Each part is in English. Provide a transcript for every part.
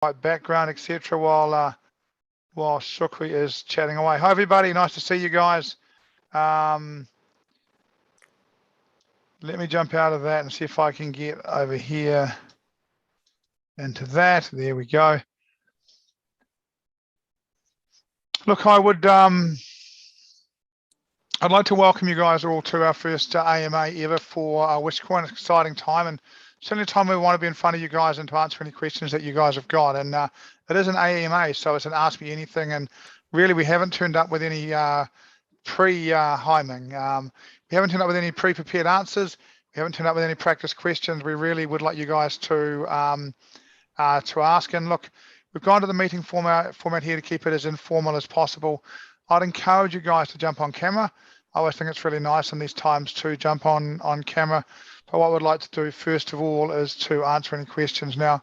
background, etc. While Shukri is chatting away. Hi everybody, nice to see you guys. Let me jump out of that and see if I can get over here into that. There we go. Look, I'd like to welcome you guys all to our first AMA ever for Wishcoin. It's an exciting time, and certainly a time we want to be in front of you guys and to answer any questions that you guys have got. And it is an AMA, so it's an Ask Me Anything, and really we haven't turned up with any pre-hyming. We haven't turned up with any pre-prepared answers. We haven't turned up with any practice questions. We really would like you guys to ask. And look, we've gone to the meeting format here to keep it as informal as possible. I'd encourage you guys to jump on camera. I always think it's really nice in these times to jump on camera. But what we'd like to do first of all is to answer any questions. Now,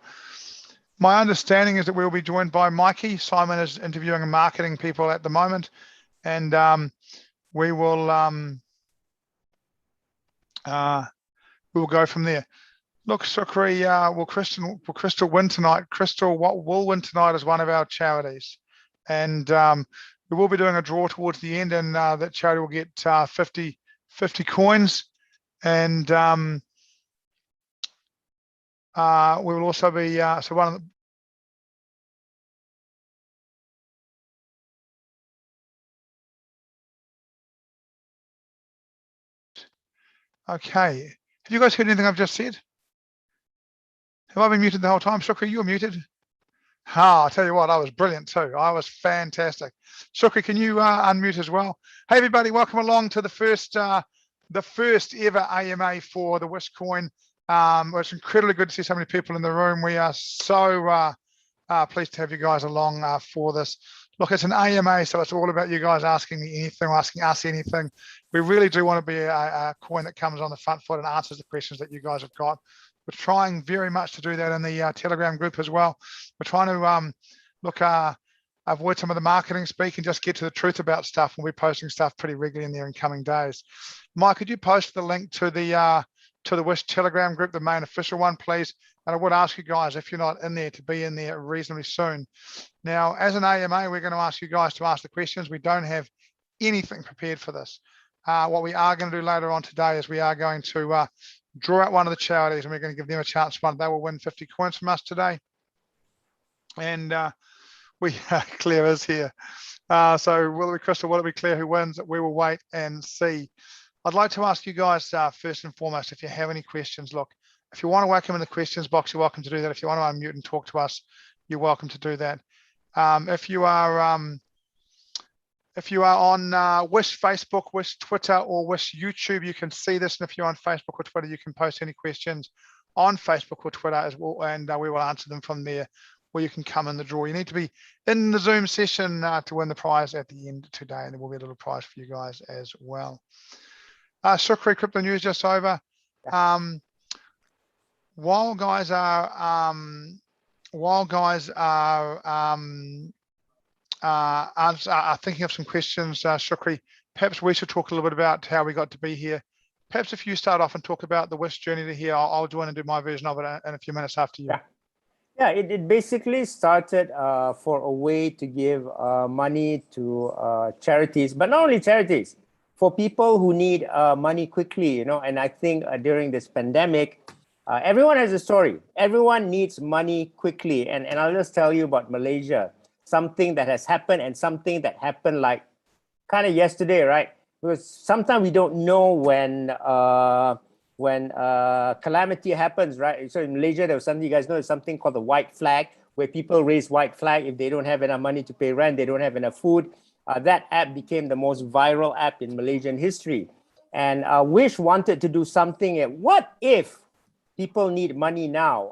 my understanding is that we'll be joined by Mikey. Simon is interviewing and marketing people at the moment, and we will go from there. Look, Shukri, will Crystal win tonight? Crystal, what will win tonight is one of our charities, and we will be doing a draw towards the end, and that charity will get 50 coins, and we will also be so one of the okay. Have you guys heard anything I've just said? Have I been muted the whole time? Shukri, you were muted. I'll tell you what, I was brilliant too. I was fantastic. Shukri, can you unmute as well? Hey everybody, welcome along to the first ever AMA for the Wishcoin. It's incredibly good to see so many people in the room. We are so pleased to have you guys along for this. Look, it's an AMA, so it's all about you guys asking me anything, asking us anything. We really do want to be a coin that comes on the front foot and answers the questions that you guys have got. We're trying very much to do that in the Telegram group as well. We're trying to avoid some of the marketing speak and just get to the truth about stuff. And we're posting stuff pretty regularly in there in coming days. Mike, could you post the link to the Wish Telegram group, the main official one, please? And I would ask you guys, if you're not in there, to be in there reasonably soon. Now, as an AMA, we're going to ask you guys to ask the questions. We don't have anything prepared for this. What we are going to do later on today is we are going to draw out one of the charities, and we're going to give them a chance to win. They will win 50 coins from us today. And Claire is here. So will it be Crystal, will it be Claire who wins? We will wait and see. I'd like to ask you guys first and foremost, if you have any questions. Look, if you want to welcome in the questions box, you're welcome to do that. If you want to unmute and talk to us, you're welcome to do that. If you are on Wish Facebook, Wish Twitter, or Wish YouTube, you can see this. And if you're on Facebook or Twitter, you can post any questions on Facebook or Twitter as well, and we will answer them from there, or you can come in the draw. You need to be in the Zoom session to win the prize at the end today, and there will be a little prize for you guys as well. Shukri, Crypto News just over. While guys are thinking of some questions, Shukri, perhaps we should talk a little bit about how we got to be here. Perhaps if you start off and talk about the Wish journey to here, I'll join and do my version of it in a few minutes after you. Yeah, it basically started for a way to give money to charities, but not only charities, for people who need money quickly, and I think during this pandemic, everyone has a story. Everyone needs money quickly. And I'll just tell you about Malaysia, something that has happened and something that happened like kind of yesterday, right? Because sometimes we don't know when calamity happens, right? So in Malaysia, there was something, you guys know, there's something called the white flag, where people raise white flag if they don't have enough money to pay rent, they don't have enough food. That app became the most viral app in Malaysian history. And Wish wanted to do something. What if people need money now?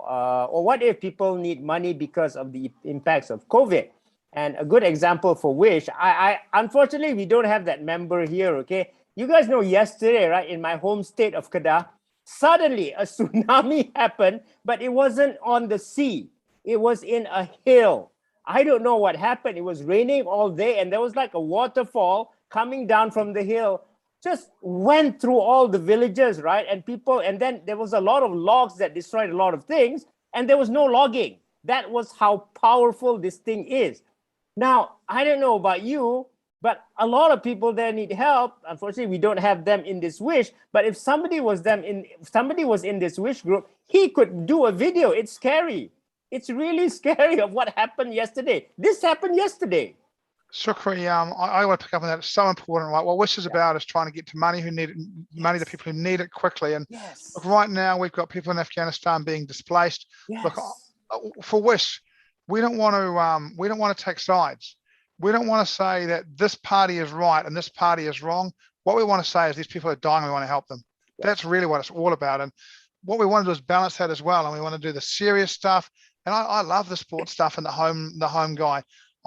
Or what if people need money because of the impacts of COVID? And a good example for Wish, I unfortunately, we don't have that member here, okay? You guys know yesterday, right, in my home state of Kedah, suddenly a tsunami happened, but it wasn't on the sea. It was in a hill. I don't know what happened. It was raining all day, and there was like a waterfall coming down from the hill, just went through all the villages, right? And then there was a lot of logs that destroyed a lot of things, and there was no logging. That was how powerful this thing is. Now, I don't know about you, but a lot of people there need help. Unfortunately, we don't have them in this wish. But if somebody was in this wish group, he could do a video. It's scary. It's really scary of what happened yesterday. This happened yesterday. Shukri, I want to pick up on that. It's so important, right? What Wish is about is trying to get to money who need it, money to people who need it quickly. And look, right now we've got people in Afghanistan being displaced. Look, for Wish, we don't want to take sides. We don't want to say that this party is right and this party is wrong. What we want to say is these people are dying and we want to help them. That's really what it's all about. And what we want to do is balance that as well. And we want to do the serious stuff. And I love the sports stuff and the home guy.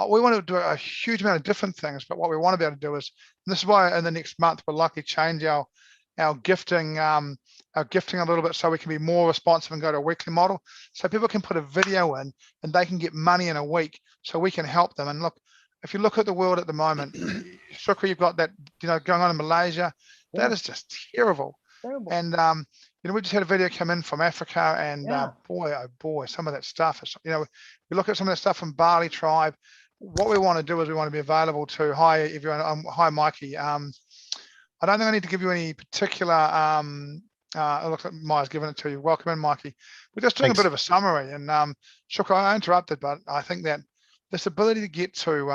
We want to do a huge amount of different things, but what we want to be able to do is, and this is why in the next month we'll likely change our gifting a little bit so we can be more responsive and go to a weekly model, so people can put a video in and they can get money in a week, so we can help them. And look, if you look at the world at the moment, Shukri, you've got that going on in Malaysia. That is just terrible. And we just had a video come in from Africa, and boy, oh boy, some of that stuff is, we look at some of that stuff from Barley Tribe. What we want to do is we want to be available to, hi everyone, hi Mikey. I don't think I need to give you any particular, it looks like Maya's given it to you. Welcome in, Mikey. We're just doing a bit of a summary, and Shukri, I interrupted, but I think that this ability to get to,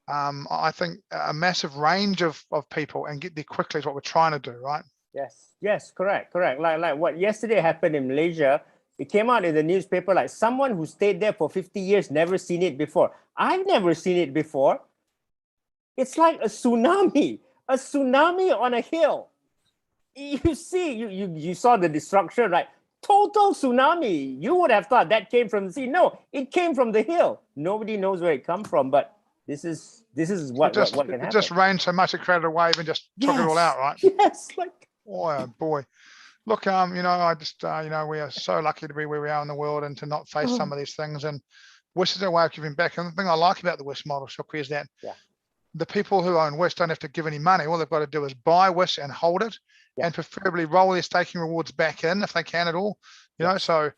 I think a massive range of people and get there quickly is what we're trying to do, right? Yes, correct. Like what yesterday happened in Malaysia, it came out in the newspaper, like someone who stayed there for 50 years, never seen it before. I've never seen it before. It's like a tsunami on a hill. You see, you saw the destruction, right? Total tsunami. You would have thought that came from the sea. No, it came from the hill. Nobody knows where it come from, but this is what can happen. It just rained so much it created a wave and just took it all out, right? Yes, like boy, oh boy. Look, I just, we are so lucky to be where we are in the world and to not face some of these things. And Wish is our way of giving back. And the thing I like about the Wish model, Shukri, is that the people who own Wish don't have to give any money. All they've got to do is buy Wish and hold it, and preferably roll their staking rewards back in if they can at all. So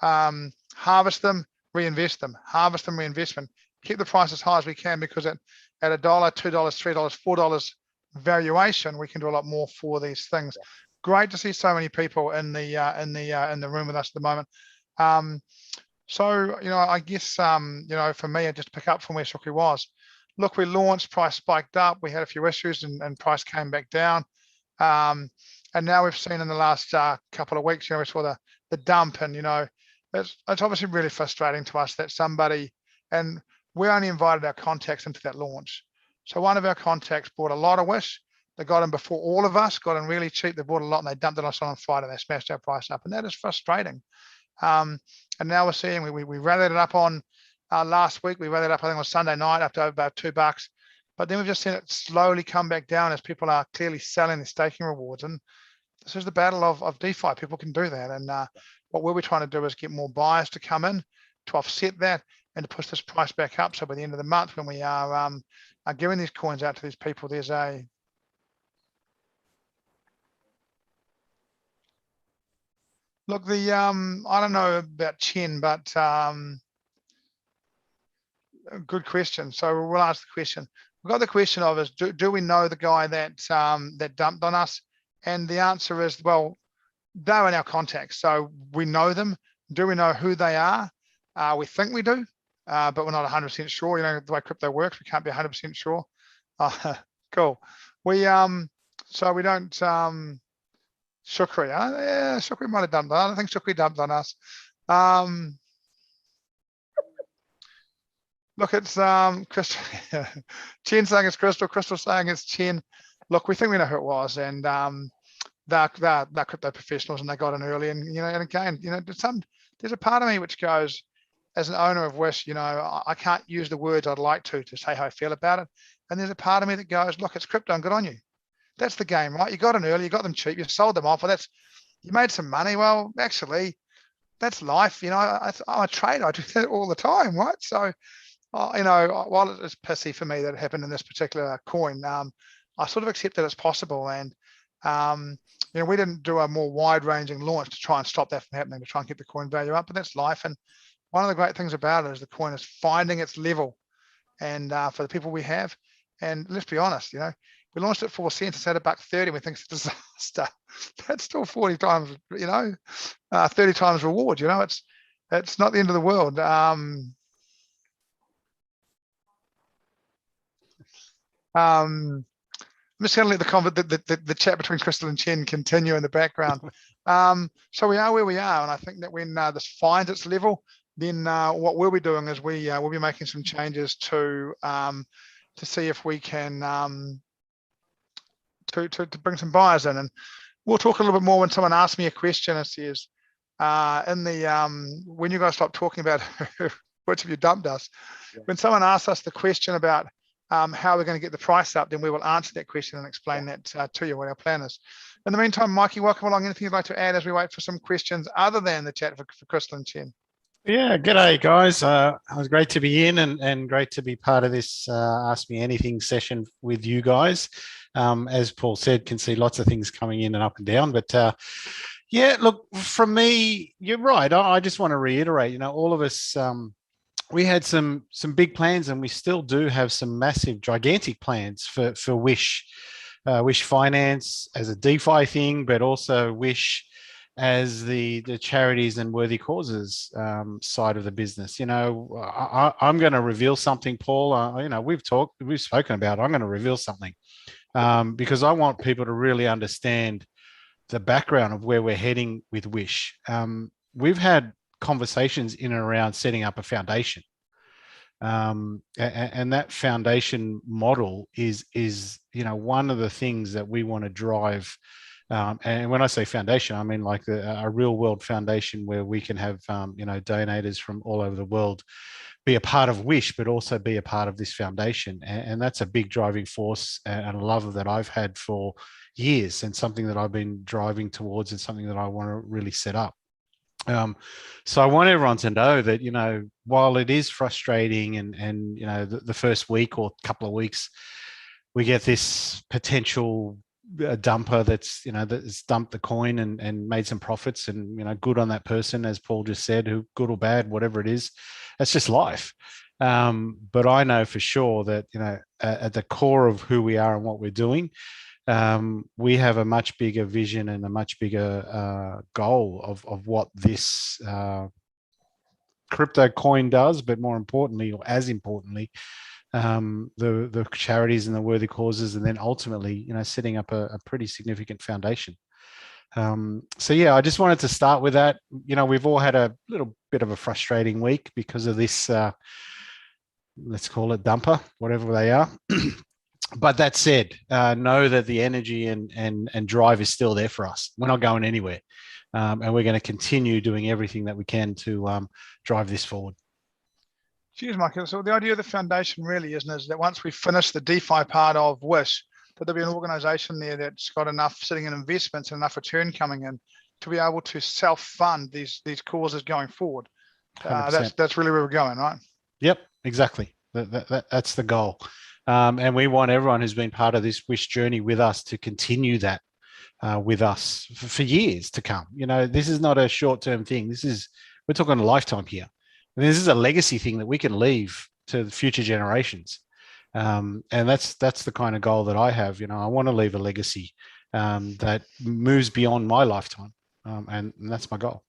harvest them, reinvest them, harvest them, reinvestment. Keep the price as high as we can, because at $1, $2, $3, $4 valuation, we can do a lot more for these things. Great to see so many people in the room with us at the moment. So I guess for me, I just pick up from where Shukri was. Look, we launched, price spiked up, we had a few issues, and price came back down. And now we've seen in the last couple of weeks, we saw the dump, and it's obviously really frustrating to us that somebody, and we only invited our contacts into that launch. So one of our contacts bought a lot of Wish. They got in before all of us, got in really cheap. They bought a lot and they dumped it on us on Friday. They smashed our price up, and that is frustrating. And now we're seeing we rallied it up on last week. We rallied up, I think, on Sunday night up to about $2. But then we've just seen it slowly come back down as people are clearly selling their staking rewards. And this is the battle of DeFi. People can do that. And what we're trying to do is get more buyers to come in to offset that and to push this price back up. So by the end of the month, when we are giving these coins out to these people, there's a look, I don't know about Chen, but good question. So we'll ask the question. We've got the question of is, do we know the guy that dumped on us? And the answer is, well, they're in our contacts, so we know them. Do we know who they are? We think we do, but we're not 100% sure. The way crypto works, we can't be 100% sure. Cool. So we don't. Shukri, yeah, Shukri might have dumped on us. I don't think Shukri dumped on us. Look, it's Crystal. Chen saying it's Crystal. Crystal saying it's Chen. Look, we think we know who it was, and they're crypto professionals, and they got in early. And and again, there's a part of me which goes, as an owner of Wish, I can't use the words I'd like to say how I feel about it. And there's a part of me that goes, look, it's crypto, and good on you. That's the game, right? You got in early, you got them cheap, you sold them off. Well, you made some money. Well, actually, that's life. I'm a trader. I do that all the time, right? So, while it's pissy for me that it happened in this particular coin, I sort of accept that it's possible. And, we didn't do a more wide-ranging launch to try and stop that from happening, to try and keep the coin value up, but that's life. And one of the great things about it is the coin is finding its level, and for the people we have, and let's be honest, we launched at 4 cents, it's at $1.30, and we think it's a disaster. That's still 40 times, 30 times reward. It's not the end of the world. I'm just going to let the chat between Crystal and Chen continue in the background. So we are where we are, and I think that when this finds its level, then what we'll be doing is we'll be making some changes to see if we can to bring some buyers in, and we'll talk a little bit more when someone asks me a question and says, when you guys stop talking about which of you dumped us, when someone asks us the question about how we're going to get the price up, then we will answer that question and explain that to you, what our plan is. In the meantime, Mikey, welcome along. Anything you'd like to add as we wait for some questions other than the chat for Crystal and Chen? Yeah, g'day guys. It was great to be in and great to be part of this Ask Me Anything session with you guys. As Paul said, can see lots of things coming in and up and down, but yeah, look, from me, you're right. I just want to reiterate, all of us, we had some big plans, and we still do have some massive, gigantic plans for Wish, Wish Finance as a DeFi thing, but also Wish as the charities and worthy causes side of the business. I'm going to reveal something, Paul. We've spoken about it. I'm going to reveal something because I want people to really understand the background of where we're heading with Wish. We've had conversations in and around setting up a foundation. And that foundation model is one of the things that we want to drive. And when I say foundation, I mean like a real world foundation where we can have, donators from all over the world be a part of Wish, but also be a part of this foundation. And that's a big driving force and a love that I've had for years, and something that I've been driving towards, and something that I want to really set up. So I want everyone to know that, while it is frustrating and the first week or couple of weeks, we get this potential dumper that's dumped the coin and made some profits, and good on that person, as Paul just said, who good or bad, whatever it is, that's just life. But I know for sure that at the core of who we are and what we're doing, we have a much bigger vision and a much bigger goal of what this crypto coin does, but more importantly, or as importantly, the charities and the worthy causes, and then ultimately, setting up a pretty significant foundation. So yeah, I just wanted to start with that. We've all had a little bit of a frustrating week because of this, let's call it dumper, whatever they are. But that said, know that the energy and drive is still there for us. We're not going anywhere. And we're going to continue doing everything that we can to drive this forward. Cheers, Michael. So the idea of the foundation really is that once we finish the DeFi part of Wish, that there'll be an organization there that's got enough sitting in investments and enough return coming in to be able to self-fund these causes going forward. That's really where we're going, right? Yep, exactly. That's the goal. And we want everyone who's been part of this Wish journey with us to continue that with us for years to come. This is not a short-term thing. We're talking a lifetime here. This is a legacy thing that we can leave to future generations. And that's the kind of goal that I have. I want to leave a legacy that moves beyond my lifetime. And that's my goal.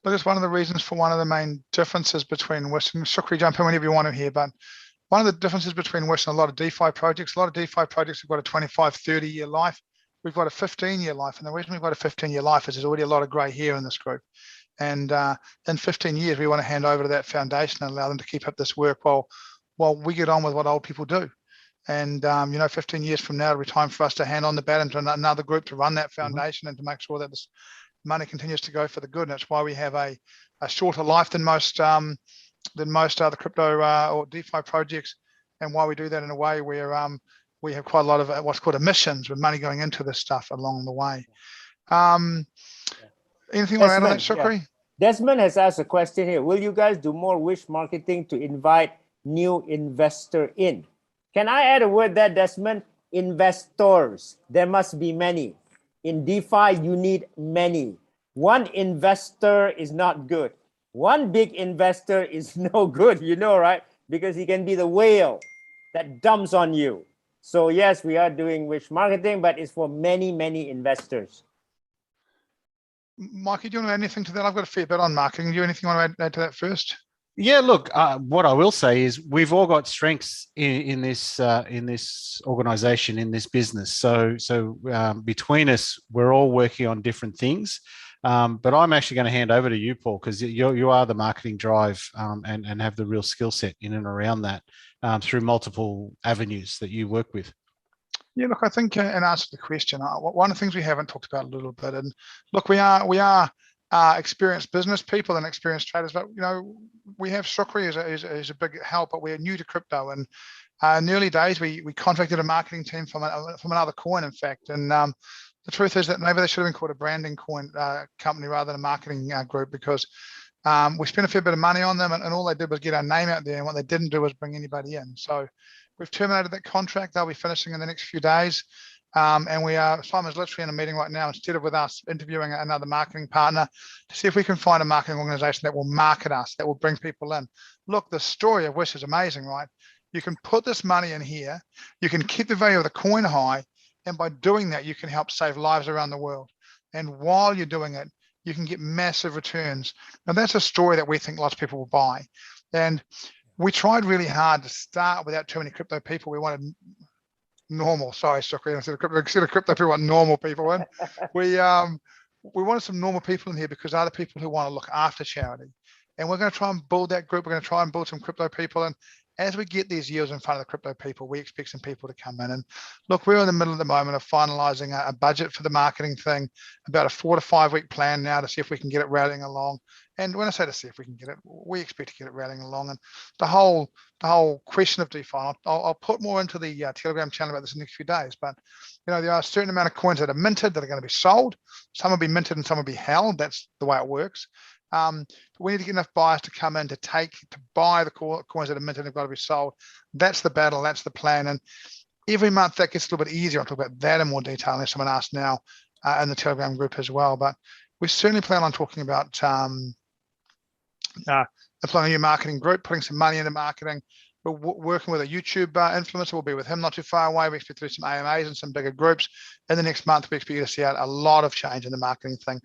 Look, it's one of the reasons for one of the main differences between Wish, and Shukri, jump in whenever you want to here, but one of the differences between Wish and a lot of DeFi projects, have got a 25, 30-year life. We've got a 15-year life. And the reason we've got a 15-year life is there's already a lot of grey hair in this group. And in 15 years, we want to hand over to that foundation and allow them to keep up this work while we get on with what old people do. And 15 years from now, it'll be time for us to hand on the baton to another group to run that foundation and to make sure that this money continues to go for the good. And that's why we have a shorter life than most other crypto or DeFi projects, and why we do that in a way where we have quite a lot of what's called emissions, with money going into this stuff along the way. Anything you want to add on that, Shukri? Yeah. Desmond has asked a question here. Will you guys do more Wish marketing to invite new investor in? Can I add a word there, Desmond? Investors. There must be many. In DeFi, you need many. One investor is not good. One big investor is no good, you know, right? Because he can be the whale that dumps on you. So yes, we are doing wish marketing, but it's for many, many investors. Mikey, do you want to add anything to that? I've got a fair bit on marketing. Do you anything you want to add to that first? Yeah, look, what I will say is we've all got strengths in this organisation, in this business. So between us, we're all working on different things. But I'm actually going to hand over to you, Paul, because you are the marketing drive and have the real skill set in and around that through multiple avenues that you work with. Yeah, look, I think in answer to the question, one of the things we haven't talked about a little bit, and look, we are experienced business people and experienced traders, but you know, we have Shukri is a big help, but we're new to crypto, and in the early days we contracted a marketing team from another coin, in fact, and the truth is that maybe they should have been called a branding coin company rather than a marketing group, because we spent a fair bit of money on them, and all they did was get our name out there, and what they didn't do was bring anybody in. So we've terminated that contract. They'll be finishing in the next few days. And Simon's literally in a meeting right now, instead of with us interviewing another marketing partner, to see if we can find a marketing organization that will market us, that will bring people in. Look, the story of Wish is amazing, right? You can put this money in here, you can keep the value of the coin high, and by doing that, you can help save lives around the world. And while you're doing it, you can get massive returns. Now, that's a story that we think lots of people will buy. And we tried really hard to start without too many crypto people. We wanted normal, sorry, Shukri, instead of crypto people want normal people in. We wanted some normal people in here because they're the people who want to look after charity. And we're going to try and build that group. We're going to try and build some crypto people. And as we get these yields in front of the crypto people, we expect some people to come in. And look, we're in the middle at the moment of finalizing a budget for the marketing thing, about a 4 to 5 week plan now to see if we can get it rallying along. And when I say to see if we can get it, we expect to get it rallying along. And the whole question of DeFi, I'll put more into the Telegram channel about this in the next few days. But you know, there are a certain amount of coins that are minted that are going to be sold. Some will be minted and some will be held. That's the way it works. But we need to get enough buyers to come in to buy the coins that are minted and have got to be sold. That's the battle. That's the plan. And every month that gets a little bit easier. I'll talk about that in more detail unless someone asks now in the Telegram group as well. But we certainly plan on talking about applying a new marketing group, putting some money into marketing. We're working with a YouTube influencer. We'll be with him not too far away. We expect to do some AMAs and some bigger groups. In the next month, we expect to see a lot of change in the marketing thing.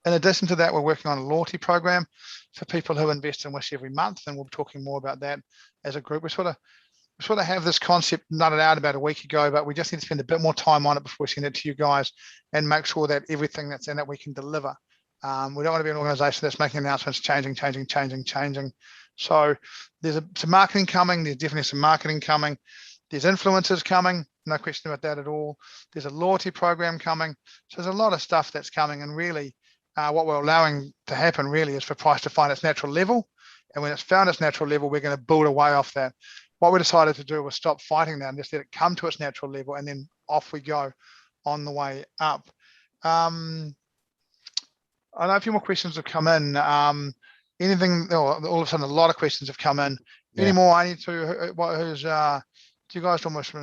In addition to that, we're working on a loyalty program for people who invest in Wish every month, and we'll be talking more about that as a group. We sort of have this concept nutted out about a week ago, but we just need to spend a bit more time on it before we send it to you guys and make sure that everything that's in it we can deliver. We don't want to be an organization that's making announcements, changing. So there's some marketing coming. There's definitely some marketing coming. There's influencers coming. No question about that at all. There's a loyalty program coming. So there's a lot of stuff that's coming, and really what we're allowing to happen really is for price to find its natural level. And when it's found its natural level, we're going to build away off that. What we decided to do was stop fighting that and just let it come to its natural level, and then off we go on the way up. I know a few more questions have come in. All of a sudden, a lot of questions have come in. Yeah. Any more? I need to. Who's? Do you guys almost?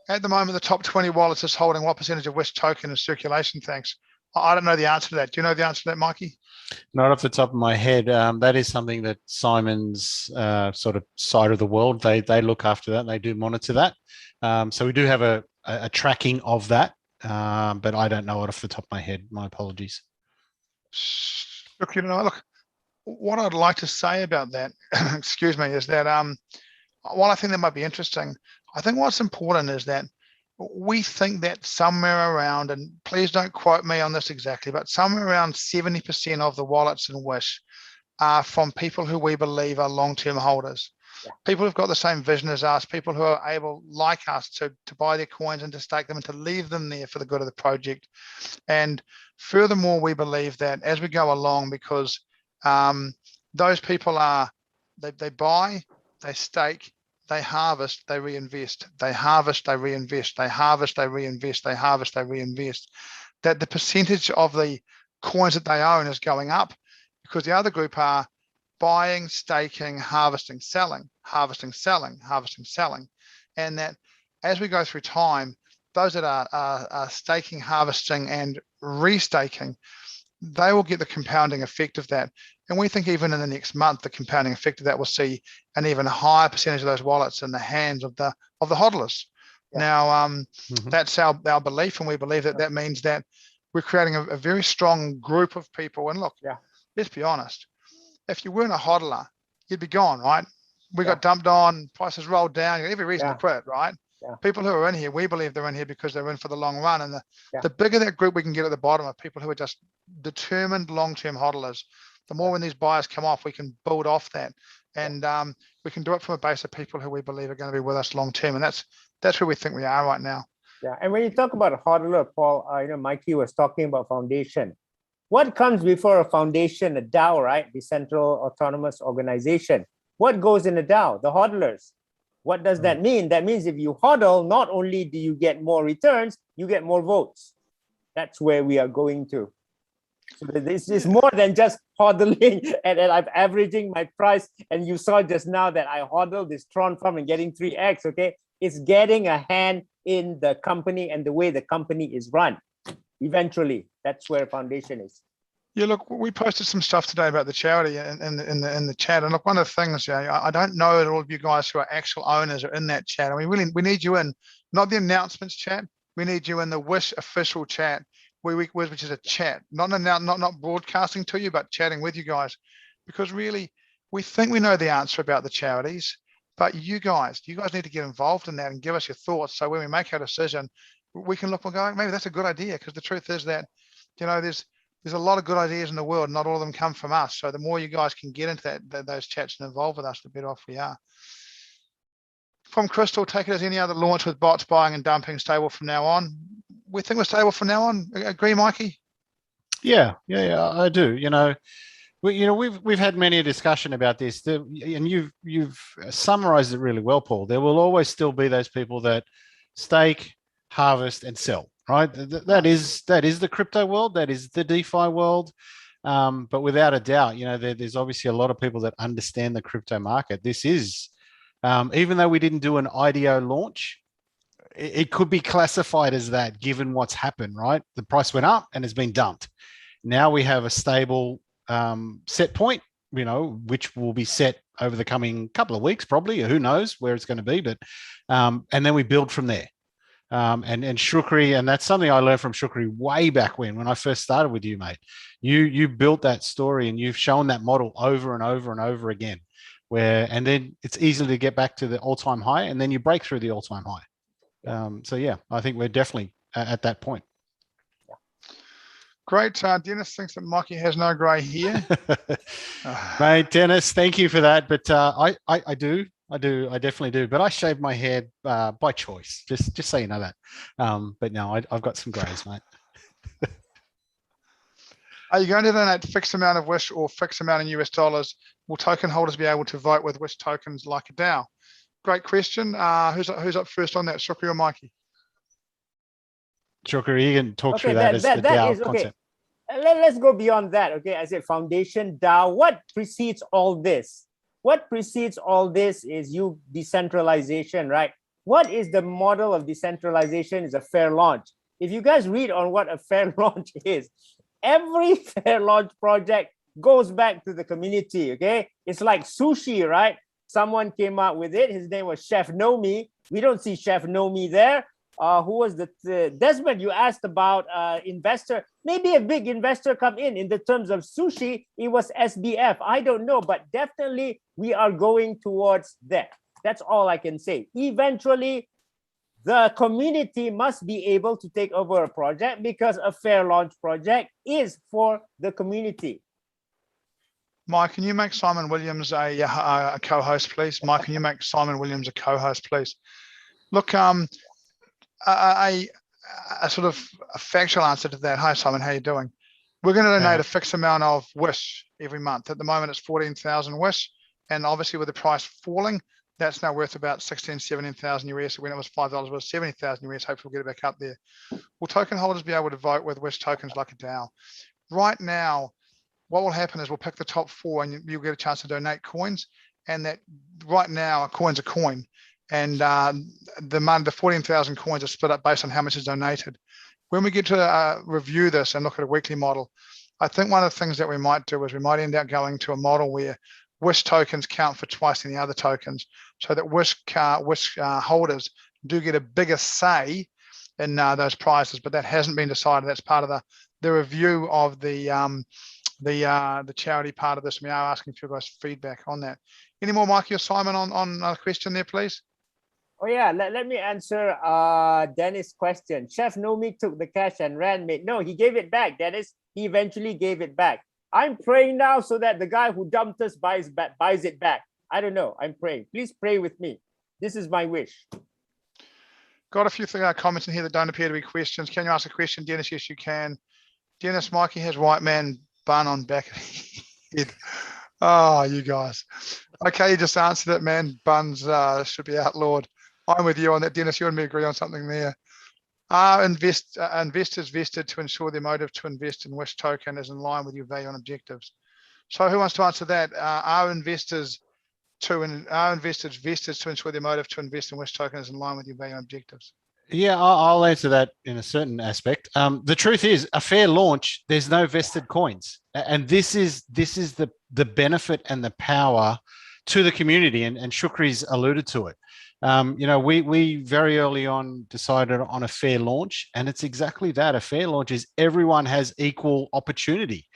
At the moment, the top 20 wallets is holding what percentage of Wish token in circulation? Thanks. I don't know the answer to that. Do you know the answer to that, Mikey? Not off the top of my head. That is something that Simon's sort of side of the world, they look after that. And they do monitor that. So we do have a tracking of that, but I don't know it off the top of my head. My apologies. Look, look, what I'd like to say about that, excuse me, is that while I think that might be interesting, I think what's important is that we think that somewhere around, and please don't quote me on this exactly, but somewhere around 70% of the wallets in Wish are from people who we believe are long-term holders. Yeah. People who've got the same vision as us, people who are able, like us, to buy their coins and to stake them and to leave them there for the good of the project. And furthermore, we believe that as we go along, because those people they buy, they stake, they harvest, they reinvest, they harvest, they reinvest, they harvest, they reinvest, they harvest, they reinvest, that the percentage of the coins that they own is going up, because the other group are buying, staking, harvesting, selling, harvesting, selling, harvesting, selling. And that as we go through time, those that are staking, harvesting, and restaking, they will get the compounding effect of that. And we think even in the next month, the compounding effect of that will see an even higher percentage of those wallets in the hands of the hodlers. Yeah. Now, that's our belief, and we believe that that means that we're creating a very strong group of people. And look, let's be honest, if you weren't a hodler, you'd be gone, right? We got dumped on, prices rolled down, you got every reason to quit, right? People who are in here, we believe they're in here because they're in for the long run. And the bigger that group we can get at the bottom of people who are just determined long-term hodlers, the more when these buyers come off, we can build off that. And we can do it from a base of people who we believe are going to be with us long-term. And that's where we think we are right now. Yeah, and when you talk about a hodler, Paul, Mikey was talking about foundation. What comes before a foundation, a DAO, right? Decentral Autonomous Organization. What goes in a DAO? The hodlers. What does that mean? That means if you hodl, not only do you get more returns, you get more votes. That's where we are going to. So this is more than just hodling and I'm averaging my price. And you saw just now that I hodled this Tron farm and getting 3x, okay? It's getting a hand in the company and the way the company is run. Eventually, that's where foundation is. Yeah, look, we posted some stuff today about the charity in the chat, and look, one of the things, I don't know that all of you guys who are actual owners are in that chat, and we need you in, not the announcements chat. We need you in the Wish official chat, which is a chat, not broadcasting to you, but chatting with you guys, because really, we think we know the answer about the charities, but you guys need to get involved in that and give us your thoughts. So when we make our decision, we can look and go, maybe that's a good idea, because the truth is that, there's a lot of good ideas in the world. Not all of them come from us. So the more you guys can get into those chats and involve with us, the better off we are. From Crystal, take it as any other launch with bots buying and dumping stable from now on. We think we're stable from now on. Agree, Mikey? Yeah, I do. We've had many a discussion about this, and you've summarized it really well, Paul. There will always still be those people that stake, harvest, and sell. Right, that is the crypto world, that is the DeFi world, but without a doubt, there's obviously a lot of people that understand the crypto market. This is, even though we didn't do an IDO launch, it could be classified as that, given what's happened. Right, the price went up and has been dumped. Now we have a stable set point, which will be set over the coming couple of weeks, probably. Who knows where it's going to be, but and then we build from there. And Shukri, and that's something I learned from Shukri way back when I first started with you, mate. You built that story and you've shown that model over and over and over again, and then it's easy to get back to the all-time high, and then you break through the all-time high. So yeah, I think we're definitely at that point. Great. Dennis thinks that Mikey has no grey hair. Mate, Dennis, thank you for that. But I do. I definitely do. But I shave my hair by choice, just so you know that. But no, I've got some greys, mate. Are you going to donate fixed amount of Wish or fixed amount in US dollars? Will token holders be able to vote with Wish tokens like a DAO? Great question. Who's up first on that, Shukri or Mikey? Shukri, you can talk through that as the DAO concept. Let's go beyond that. Okay, I said foundation, DAO. What precedes all this? What precedes all this is decentralization, right? What is the model of decentralization? Is a fair launch. If you guys read on what a fair launch is, every fair launch project goes back to the community, okay? It's like sushi, right? Someone came out with it. His name was Chef Nomi. We don't see Chef Nomi there. Who was the Desmond? You asked about investor. Maybe a big investor come in the terms of sushi. It was SBF. I don't know, but definitely we are going towards that. That's all I can say. Eventually, the community must be able to take over a project because a fair launch project is for the community. Mike, can you make Simon Williams a co-host, please? Mike, can you make Simon Williams a co-host, please? Look, a sort of a factual answer to that. Hi, Simon, how you doing? We're going to donate a fixed amount of Wish every month. At the moment, it's 14,000 Wish. And obviously with the price falling, that's now worth about 16, 17,000 US. When it was $5, it was 70,000 US. Hopefully we'll get it back up there. Will token holders be able to vote with Wish tokens like a DAO? Right now, what will happen is we'll pick the top 4 and you'll get a chance to donate coins. And that right now, a coin's a coin. and the 14,000 coins are split up based on how much is donated. When we get to review this and look at a weekly model, I think one of the things that we might do is we might end up going to a model where Wish tokens count for twice any other tokens, so that Wish holders do get a bigger say in those prizes. But that hasn't been decided. That's part of the review of the charity part of this. We are asking for you guys feedback on that. Any more, Mikey or Simon, on a question there, please? Oh yeah, let me answer Dennis' question. Chef Nomi took the cash and ran, mate. No, he gave it back, Dennis. He eventually gave it back. I'm praying now so that the guy who dumped us buys it back. I don't know. I'm praying. Please pray with me. This is my wish. Got a few comments in here that don't appear to be questions. Can you ask a question, Dennis? Yes, you can. Dennis, Mikey has white man bun on back of head. Oh, you guys. Okay, you just answered it, man. Buns should be outlawed. I'm with you on that, Dennis. You and me agree on something there. Are investors vested to ensure their motive to invest in Wish token is in line with your value and objectives? So who wants to answer that? Are investors vested to ensure their motive to invest in Wish token is in line with your value and objectives? Yeah, I'll answer that in a certain aspect. The truth is, a fair launch, there's no vested coins, and this is the benefit and the power to the community. And Shukri's alluded to it. We very early on decided on a fair launch, and it's exactly that. A fair launch is everyone has equal opportunity.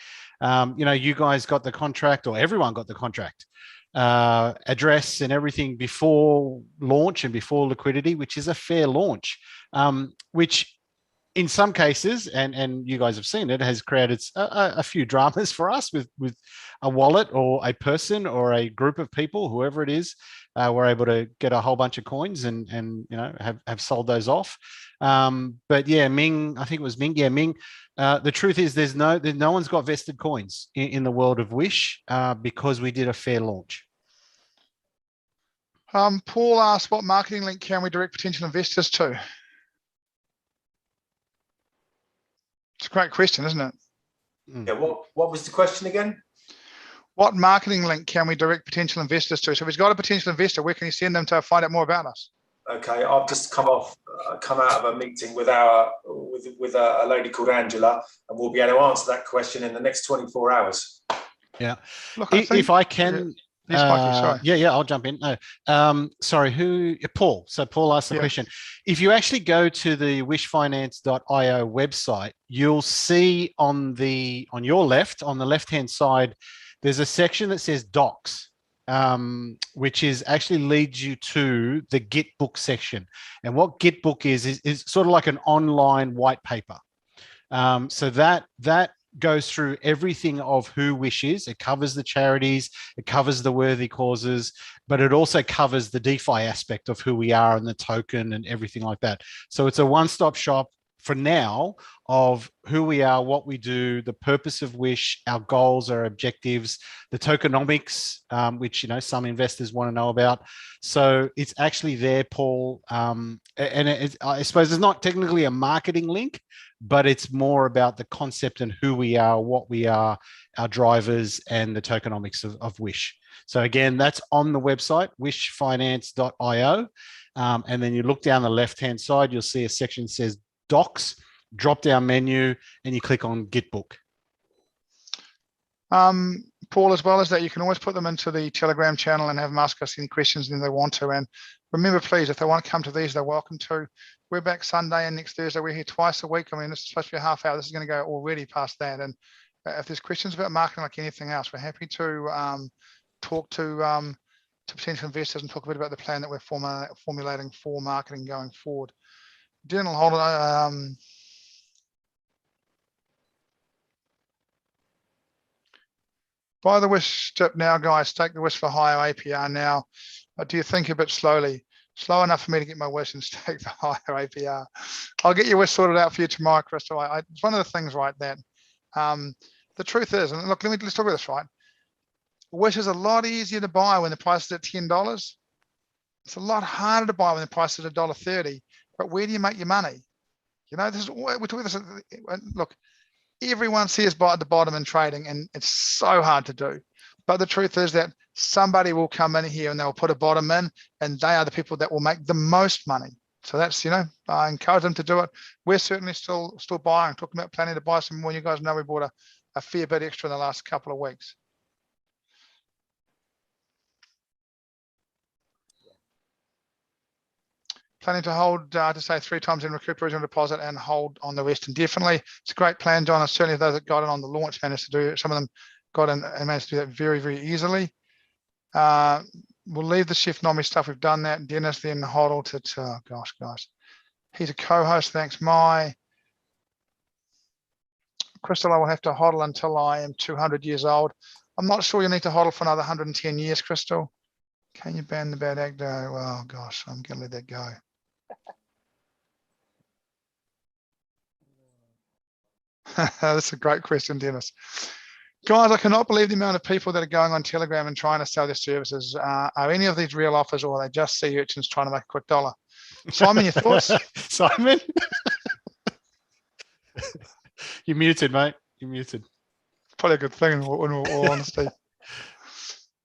You guys got the contract, or everyone got the contract, address and everything before launch and before liquidity, which is a fair launch, which in some cases, and you guys have seen it, has created a few dramas for us with a wallet or a person or a group of people, whoever it is. We're able to get a whole bunch of coins and have sold those off. But yeah, Ming, I think it was Ming. Yeah, Ming. The truth is, there's no one's got vested coins in the world of Wish because we did a fair launch. Paul asked, what marketing link can we direct potential investors to? It's a great question, isn't it? Yeah. What was the question again? What marketing link can we direct potential investors to? So if he's got a potential investor, where can you send them to find out more about us? Okay, I've just come out of a meeting with a lady called Angela, and we'll be able to answer that question in the next 24 hours. Yeah. Look, if I can. Yes, Mikey, sorry. Yeah, I'll jump in. No, sorry, Paul. So Paul asked the question. If you actually go to the wishfinance.io website, you'll see on your left, on the left-hand side, there's a section that says docs, which actually leads you to the Gitbook section. And what Gitbook is sort of like an online white paper. So that goes through everything of who Wish is. It covers the charities, it covers the worthy causes, but it also covers the DeFi aspect of who we are and the token and everything like that. So it's a one-stop shop for now of who we are, what we do, the purpose of Wish, our goals, our objectives, the tokenomics, which some investors want to know about. So it's actually there, Paul. And I suppose it's not technically a marketing link, but it's more about the concept and who we are, what we are, our drivers, and the tokenomics of Wish. So again, that's on the website, wishfinance.io. And then you look down the left-hand side, you'll see a section that says Docs, drop-down menu, and you click on Gitbook. Paul, as well as that, you can always put them into the Telegram channel and have them ask us any questions if they want to. And remember, please, if they want to come to these, they're welcome to. We're back Sunday and next Thursday. We're here twice a week. I mean, this is supposed to be a half hour. This is going to go already past that. And if there's questions about marketing like anything else, we're happy to talk to potential investors and talk a bit about the plan that we're formulating for marketing going forward. General, hold on. Buy the Wish tip now, guys. Take the Wish for higher APR now. Do you think a bit slowly? Slow enough for me to get my Wish and stake the higher APR. I'll get your Wish sorted out for you tomorrow, Crystal. It's one of the things, right, that the truth is, and look, let's talk about this, right? Wish is a lot easier to buy when the price is at $10. It's a lot harder to buy when the price is at $1.30. But where do you make your money? This is we're talking this. Look, everyone sees buy at the bottom in trading, and it's so hard to do. But the truth is that somebody will come in here and they'll put a bottom in, and they are the people that will make the most money. So that's, I encourage them to do it. We're certainly still buying, talking about planning to buy some more. You guys know we bought a fair bit extra in the last couple of weeks. Planning to hold, to say 3 times in recuperation deposit and hold on the rest indefinitely. It's a great plan, John, and certainly those that got it on the launch managed to do it. Some of them got in and managed to do that very, very easily. We'll leave the Chef Nomi stuff. We've done that. Dennis then hodl to, oh gosh, guys. He's a co-host. Thanks, Mai. Crystal, I will have to hodl until I am 200 years old. I'm not sure you need to hodl for another 110 years, Crystal. Can you ban the bad actor? Well, gosh, I'm going to let that go. That's a great question, Dennis. Guys, I cannot believe the amount of people that are going on Telegram and trying to sell their services. Are any of these real offers, or are they just sea urchins trying to make a quick dollar? Simon, your thoughts? Simon? You're muted, mate. You're muted. Probably a good thing in all honesty.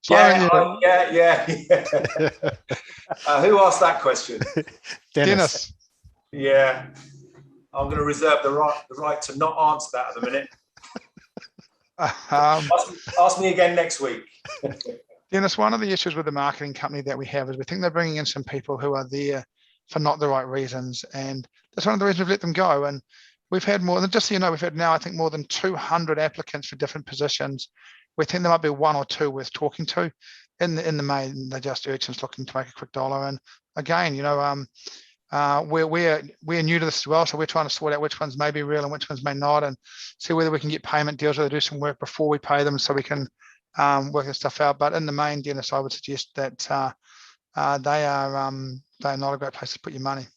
Simon, yeah. Who asked that question? Dennis. Yeah. I'm going to reserve the right to not answer that at the minute. Ask me again next week. Dennis, one of the issues with the marketing company that we have is we think they're bringing in some people who are there for not the right reasons, and that's one of the reasons we've let them go. And we've had more than, just so you know, we've had now I think more than 200 applicants for different positions. We think there might be 1 or 2 worth talking to. In the main, they're just urchins looking to make a quick dollar. And again, we're new to this as well, so we're trying to sort out which ones may be real and which ones may not, and see whether we can get payment deals where they do some work before we pay them, so we can work this stuff out. But in the main, Dennis, I would suggest that they're not a great place to put your money.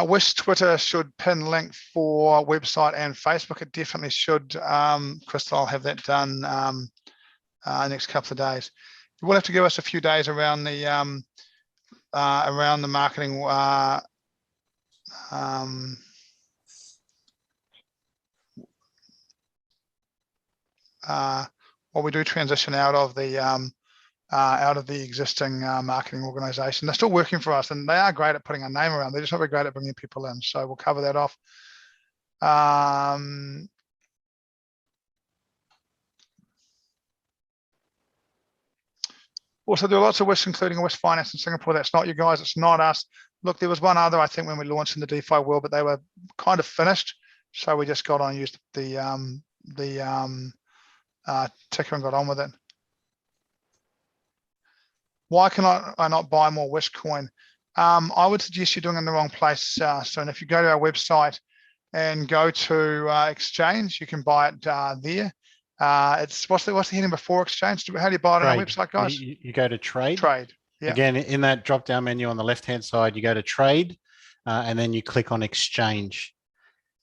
Wish Twitter should pin link for website and Facebook. It definitely should. Crystal, I'll have that done next couple of days. You will have to give us a few days around the marketing. While we do transition out of the existing marketing organization. They're still working for us, and they are great at putting a name around. They're just not very great at bringing people in. So we'll cover that off. Also, there are lots of Wish, including Wish Finance in Singapore. That's not you guys. It's not us. Look, there was one other, I think, when we launched in the DeFi world, but they were kind of finished. So we just got on and used the ticker and got on with it. Why can I not buy more Wish coin? I would suggest you're doing it in the wrong place. So if you go to our website and go to exchange, you can buy it there. It's what's the heading before exchange? How do you buy it on our website, guys? You go to trade. Trade. Yeah. Again, in that drop down menu on the left hand side, you go to trade, and then you click on exchange,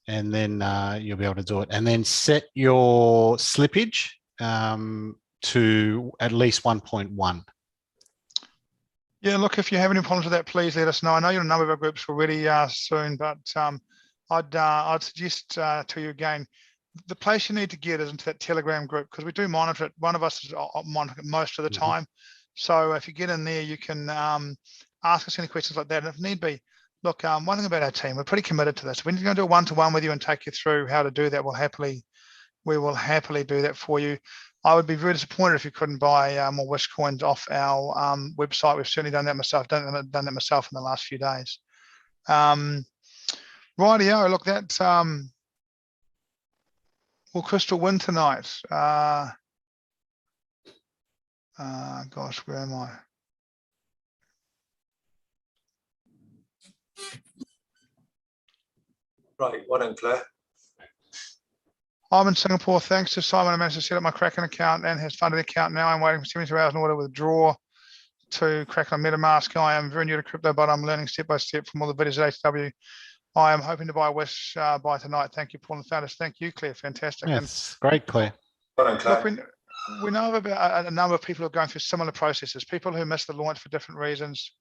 and then you'll be able to do it. And then set your slippage to at least 1.1. Yeah, look, if you have any problems with that, please let us know. I know you're in a number of our groups already soon, but I'd suggest to you again, the place you need to get is into that Telegram group, because we do monitor it. One of us is monitoring it most of the time. So if you get in there, you can ask us any questions like that. And if need be, look, one thing about our team, we're pretty committed to this. If we're going to do a one-to-one with you and take you through how to do that, we will happily do that for you. I would be very disappointed if you couldn't buy more Wish coins off our website. We've certainly done that myself. Done that myself in the last few days. Rightio, look, that will Crystal win tonight? Gosh, where am I? Right, well done, Claire. I'm in Singapore. Thanks to Simon, I managed to set up my Kraken account and has funded the account now. I'm waiting for 72 hours in order to withdraw to Kraken on MetaMask. I am very new to crypto, but I'm learning step by step from all the videos at HW. I am hoping to buy Wish by tonight. Thank you, Paul and founders. Thank you, Claire. Fantastic. Yes, great, Claire. Well done, Claire. Look, we know about a number of people who are going through similar processes, people who missed the launch for different reasons.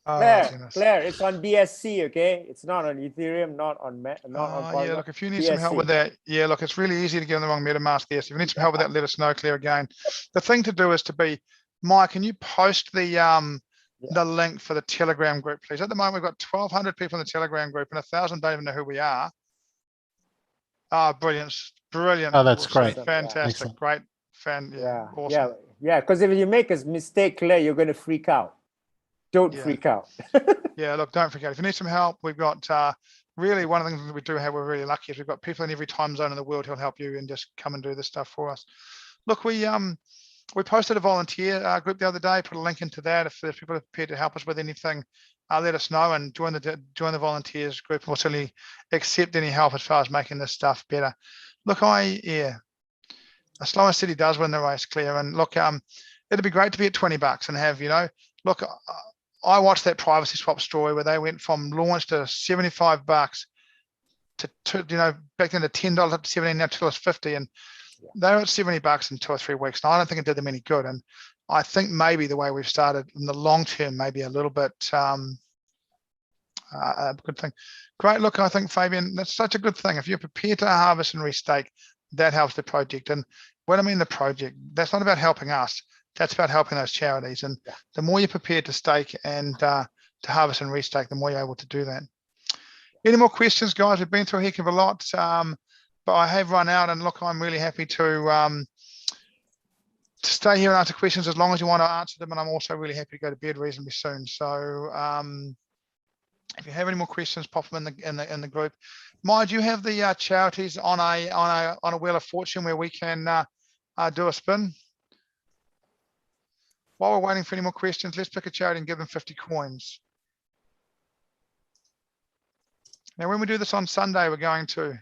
Oh, Claire, goodness. Claire, it's on BSC, okay? It's not on Ethereum, not on Yeah, Polygon. look, if you need some help with that, yeah, look, it's really easy to get on the wrong MetaMask there. So if you need some help with that, let us know, Claire, again. The thing to do is to be, Mike, can you post the link for the Telegram group, please? At the moment, we've got 1,200 people in the Telegram group and 1,000 don't even know who we are. Ah, brilliant, brilliant. Oh, that's Awesome, great. fantastic, Excellent. great, fan, Yeah, awesome. yeah. Because if you make a mistake, Claire, you're going to freak out. Don't Yeah. freak out. Yeah, look, don't forget, if you need some help, we've got really one of the things that we do have, we're really lucky, is we've got people in every time zone in the world who'll help you and just come and do this stuff for us. Look, we posted a volunteer group the other day, put a link into that. If there's people prepared to help us with anything, let us know and join the volunteers group. We'll certainly accept any help as far as making this stuff better. Look, a slower city does win the race, Claire. And look, it'd be great to be at $20 and have, look, I watched that privacy swap story where they went from launch to $75 to back then to $10 up to 17, now till it's 50, and they were at $70 in 2 or 3 weeks. And I don't think it did them any good. And I think maybe the way we've started in the long term, maybe a little bit a good thing. Great. Look, I think, Fabian, that's such a good thing. If you're prepared to harvest and restake, that helps the project. And when I mean the project, that's not about helping us. That's about helping those charities. And the more you're prepared to stake and to harvest and restake, the more you're able to do that. Any more questions, guys? We've been through a heck of a lot, but I have run out. And look, I'm really happy to stay here and answer questions as long as you want to answer them. And I'm also really happy to go to bed reasonably soon. So if you have any more questions, pop them in the group. Maya, do you have the charities on a wheel of fortune where we can do a spin? While we're waiting for any more questions, let's pick a charity and give them 50 coins. Now, when we do this on Sunday, we're going to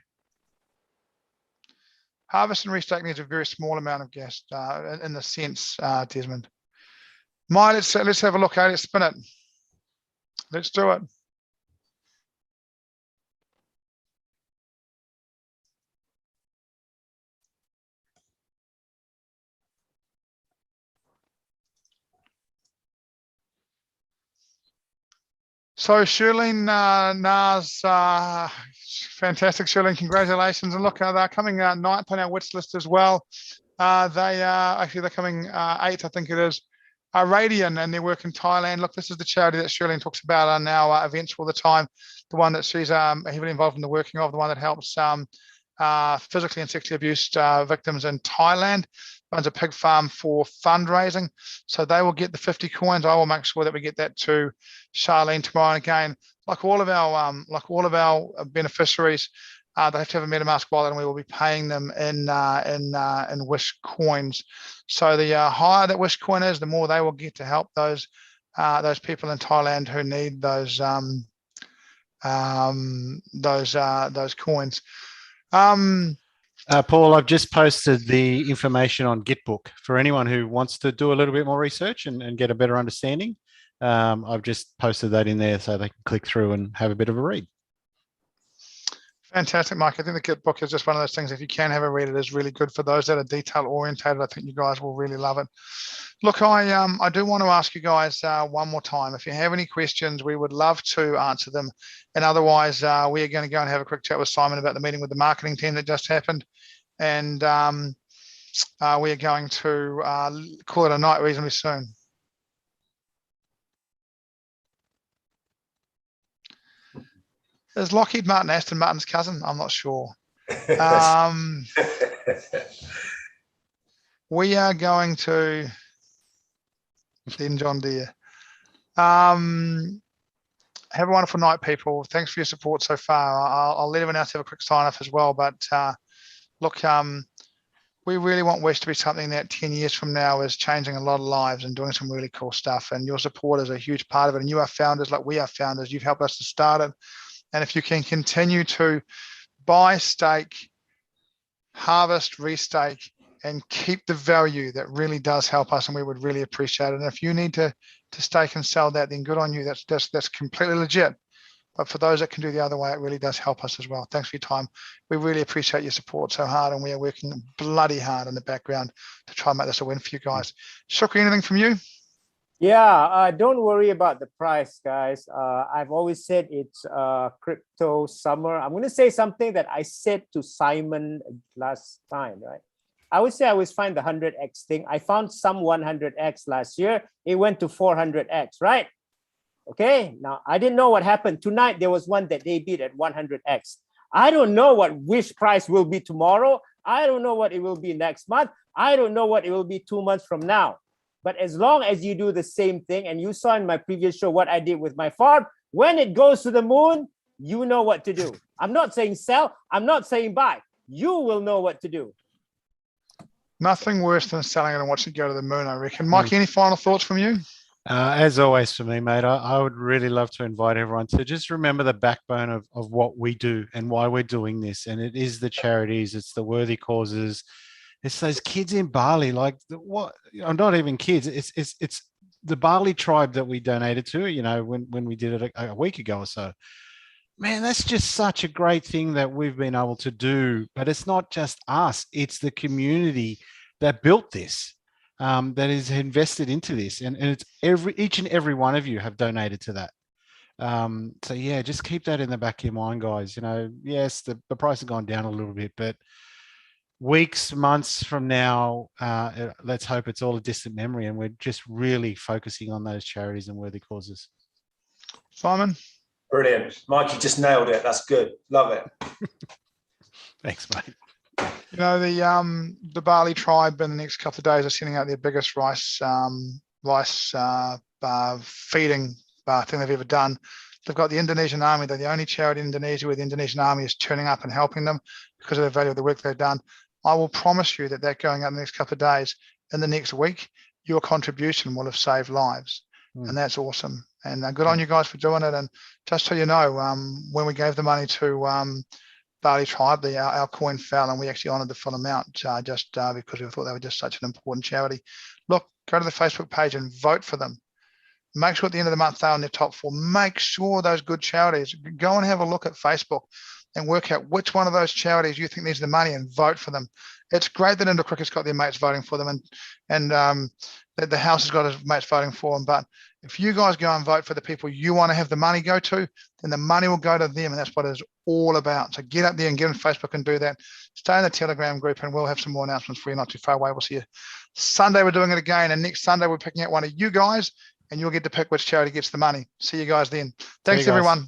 harvest and restake needs a very small amount of gas in the sense, Desmond. Maya, let's have a look. Let's spin it. Let's do it. So Shirlene, Nars, fantastic, Shirlene, congratulations. And look, they're coming 9th on our wish list as well. They're coming 8th, I think it is. Radian and their work in Thailand. Look, this is the charity that Shirlene talks about on our events all the time. The one that she's heavily involved in the working of, the one that helps physically and sexually abused victims in Thailand. Runs a pig farm for fundraising, so they will get the 50 coins. I will make sure that we get that to Charlene tomorrow. And again, like all of our beneficiaries, they have to have a MetaMask wallet, and we will be paying them in Wish coins. So the higher that Wish coin is, the more they will get to help those people in Thailand who need those coins. Paul, I've just posted the information on Gitbook for anyone who wants to do a little bit more research and get a better understanding. I've just posted that in there so they can click through and have a bit of a read. Fantastic, Mike. I think the Gitbook is just one of those things. If you can have a read, it is really good for those that are detail orientated. I think you guys will really love it. Look, I do want to ask you guys one more time. If you have any questions, we would love to answer them. And otherwise, we are going to go and have a quick chat with Simon about the meeting with the marketing team that just happened. And we are going to call it a night reasonably soon. Is Lockheed Martin Aston Martin's cousin? I'm not sure. We are going to then John Deere. Have a wonderful night, people. Thanks for your support so far. I'll let everyone else have a quick sign off as well. But look, we really want Wish to be something that 10 years from now is changing a lot of lives and doing some really cool stuff. And your support is a huge part of it. And you are founders like we are founders. You've helped us to start it. And if you can continue to buy, stake, harvest, restake, and keep the value, that really does help us, and we would really appreciate it. And if you need to stake and sell that, then good on you. That's completely legit. But for those that can do the other way, it really does help us as well. Thanks for your time. We really appreciate your support so hard, and we are working bloody hard in the background to try and make this a win for you guys. Shukri, anything from you? Yeah, don't worry about the price, guys. I've always said it's crypto summer. I'm going to say something that I said to Simon last time, right? I would say I always find the 100x thing. I found some 100x last year. It went to 400x, right? Okay, now I didn't know what happened. Tonight, there was one that they beat at 100x. I don't know what wish price will be tomorrow. I don't know what it will be next month. I don't know what it will be 2 months from now. But as long as you do the same thing, and you saw in my previous show what I did with my farm, when it goes to the moon, you know what to do. I'm not saying sell. I'm not saying buy. You will know what to do. Nothing worse than selling it and watching it go to the moon, I reckon. Mike, any final thoughts from you? As always for me, mate, I would really love to invite everyone to just remember the backbone of what we do and why we're doing this. And it is the charities, it's the worthy causes, it's those kids in Barley, like what, not even kids, it's the Barley Tribe that we donated to, you know, when we did it a week ago or so. Man, that's just such a great thing that we've been able to do. But it's not just us, it's the community that built this. That is invested into this, and it's each and every one of you have donated to that. So yeah, just keep that in the back of your mind, guys. You know, yes, the price has gone down a little bit, but weeks, months from now, let's hope it's all a distant memory, and we're just really focusing on those charities and worthy causes. Simon? Brilliant. Mike, you just nailed it. That's good. Love it. Thanks, mate. You know, the Barley Tribe in the next couple of days are sending out their biggest rice feeding thing they've ever done. They've got the Indonesian Army. They're the only charity in Indonesia where the Indonesian Army is turning up and helping them because of the value of the work they've done. I will promise you that going out in the next couple of days, in the next week, your contribution will have saved lives. And that's awesome. And good on you guys for doing it. And just so you know, when we gave the money to Barley Tribe, our coin fell, and we actually honoured the full amount just because we thought they were just such an important charity. Look, go to the Facebook page and vote for them. Make sure at the end of the month they're on their top 4. Make sure those good charities. Go and have a look at Facebook and work out which one of those charities you think needs the money and vote for them. It's great that Indoor Cricket's got their mates voting for them, and that the House has got his mates voting for them. But if you guys go and vote for the people you want to have the money go to, then the money will go to them, and that's what it's all about. So get up there and get on Facebook and do that. Stay in the Telegram group, and we'll have some more announcements for you not too far away. We'll see you Sunday. We're doing it again, and next Sunday we're picking out one of you guys, and you'll get to pick which charity gets the money. See you guys then. Thanks, everyone.